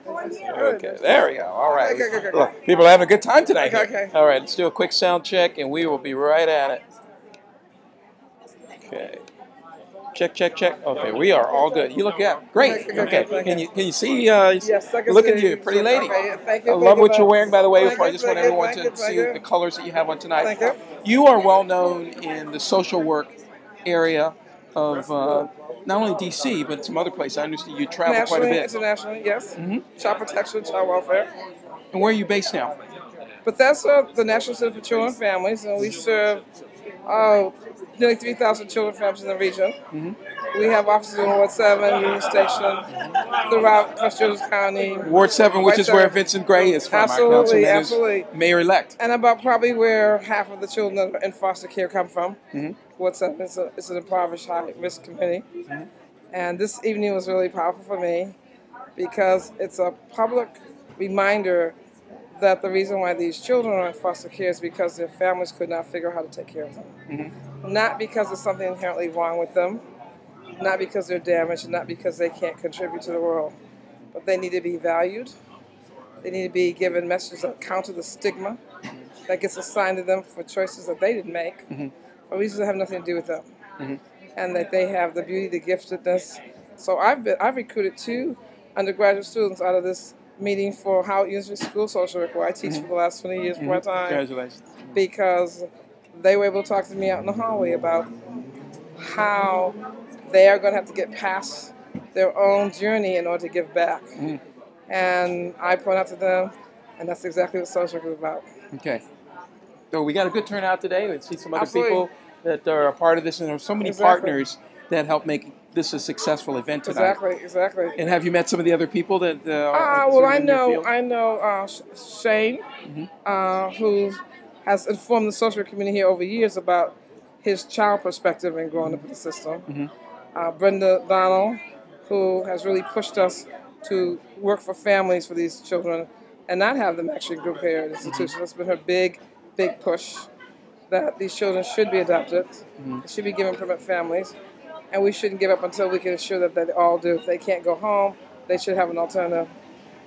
Okay, there we go. All right. Okay. Look, people are having a good time tonight. Okay. All right, let's do a quick sound check, and we will be right at it. Okay. Check. Okay, we are all good. You look great. Okay. Can you see? Yes, I can look see. at you, pretty lady. Okay, thank you. I love what you're wearing, by the way. Thank I you, just want thank you, everyone thank to you, see thank you. the colors that you have on tonight. Thank you. You are well known in the social work area of not only D.C. but some other places. I understand you travel quite a Nationally, bit. internationally, yes. Child protection, child welfare. And where are you based now? But that's the National Center for Children and Families, and we serve nearly 3,000 children and families in the region. We have offices in Ward 7, Union Station, throughout Prince George's County. Ward 7, which is where Vincent Gray is from. Absolutely, absolutely. Mayor-elect. And about probably where half of the children that are in foster care come from. Ward 7 is an impoverished, high-risk community. And this evening was really powerful for me because it's a public reminder that the reason why these children are in foster care is because their families could not figure out how to take care of them. Not because there's something inherently wrong with them, not because they're damaged, not because they can't contribute to the world, but they need to be valued. They need to be given messages that counter the stigma that gets assigned to them for choices that they didn't make, for reasons that have nothing to do with them, and that they have the beauty, the giftedness. So I've recruited 2 undergraduate students out of this meeting for Howard University School Social Work, where I teach for the last 20 years part-time. Congratulations. Because they were able to talk to me out in the hallway about how they are going to have to get past their own journey in order to give back. And I point out to them, and that's exactly what social work is about. Okay. So we got a good turnout today. We see some other Absolutely. people that are a part of this, and there are so many partners that help make this a successful event tonight. Exactly. And have you met some of the other people that are well, in your field? I know Shane, who has informed the social work community here over years about his child perspective in growing up in the system. Brenda Donald, who has really pushed us to work for families for these children and not have them actually group here at institutions. That's been her big push, that these children should be adopted, should be given permanent families, and we shouldn't give up until we can ensure that they all do. If they can't go home, they should have an alternative.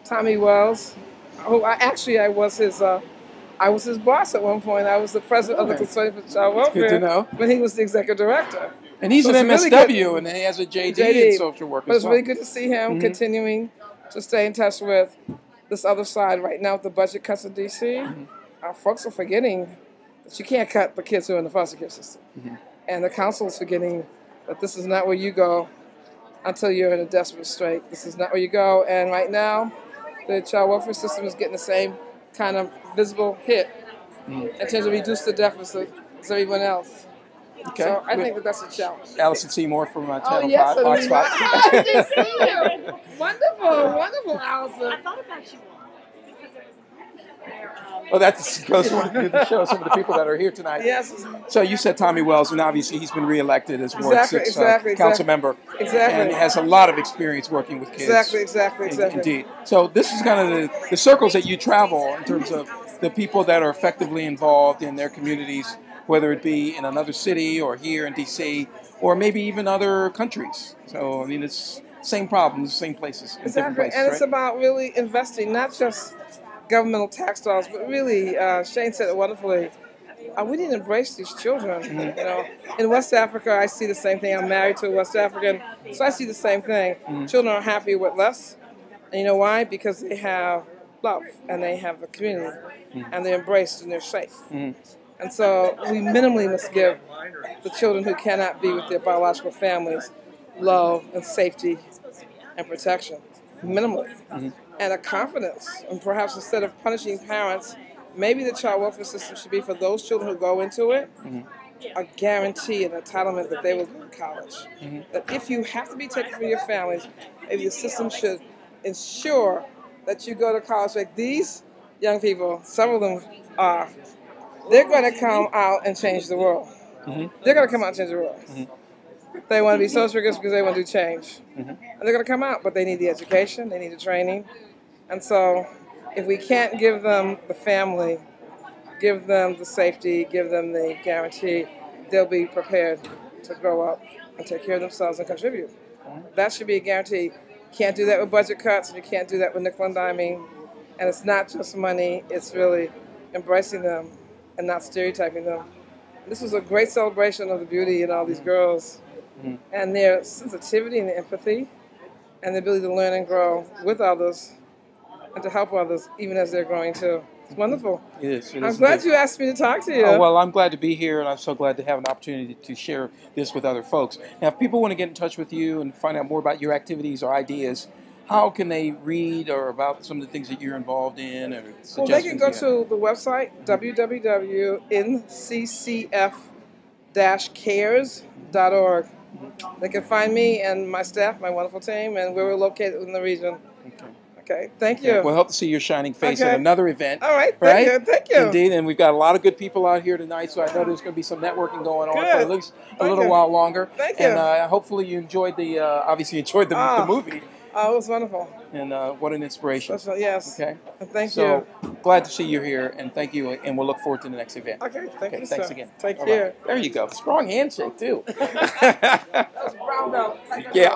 Tommy Wells, who I was his boss at one point. I was the president of the Consortium for Child Welfare. Good to know. When he was the executive director. And he's an MSW, and he has a JD in social work as well. But it's really good to see him continuing to stay in touch with this other side. Right now with the budget cuts in D.C., our folks are forgetting that you can't cut the kids who are in the foster care system. And the council is forgetting that this is not where you go until you're in a desperate strait. This is not where you go. And right now, the child welfare system is getting the same kind of visible hit in terms of reduce the deficit as everyone else. Okay. So I think that's a challenge. Allison Seymour from Channel 5, yes, Fox 5. I just see you. Wonderful, Allison. I thought about you because it was Well, that goes to show some of the people that are here tonight. Yes. So you said Tommy Wells, and obviously he's been reelected as Ward 6 council member. Exactly. And has a lot of experience working with kids. Exactly. Indeed. So this is kind of the circles that you travel in terms of the people that are effectively involved in their communities, whether it be in another city or here in D.C. or maybe even other countries. So, I mean, it's same problems, same places, in different places, and right? it's about really investing, not just governmental tax dollars, but really, Shane said it wonderfully, we need to embrace these children. You know, in West Africa, I see the same thing. I'm married to a West African, so I see the same thing. Children are happy with less, and you know why? Because they have love, and they have the community, and they're embraced, and they're safe. And so we minimally must give the children who cannot be with their biological families love and safety and protection, minimally. And a confidence. And perhaps instead of punishing parents, maybe the child welfare system should be for those children who go into it, a guarantee and entitlement that they will go to college. That if you have to be taken from your families, maybe the system should ensure that you go to college. Like these young people, several of them are, they're going to come out and change the world. They're going to come out and change the world. They want to be social workers because they want to do change. And they're going to come out, but they need the education, they need the training. And so if we can't give them the family, give them the safety, give them the guarantee, they'll be prepared to grow up and take care of themselves and contribute. That should be a guarantee. can't do that with budget cuts, and you can't do that with nickel and diming. And it's not just money, it's really embracing them and not stereotyping them. This was a great celebration of the beauty in all these girls and their sensitivity and empathy and the ability to learn and grow with others and to help others even as they're growing too. It's wonderful. It is. I'm glad you asked me to talk to you. Oh, well, I'm glad to be here, and I'm so glad to have an opportunity to share this with other folks. Now, if people want to get in touch with you and find out more about your activities or ideas, how can they read or about some of the things that you're involved in? Or well, they can go to the website, www.nccf-cares.org. They can find me and my staff, my wonderful team, and we're located in the region. Okay, thank you. We'll hope to see your shining face at another event. All right, thank you. Indeed, and we've got a lot of good people out here tonight, so I know there's going to be some networking going on for at least a little while longer. Thank you. And hopefully you enjoyed the, obviously enjoyed the movie. Oh, it was wonderful. And what an inspiration. Yes. Okay. Thank you. So glad to see you here, and thank you, and we'll look forward to the next event. Okay, thank you, thanks sir. again. Take care. There you go. Strong handshake, too. That was brown belt. Yeah,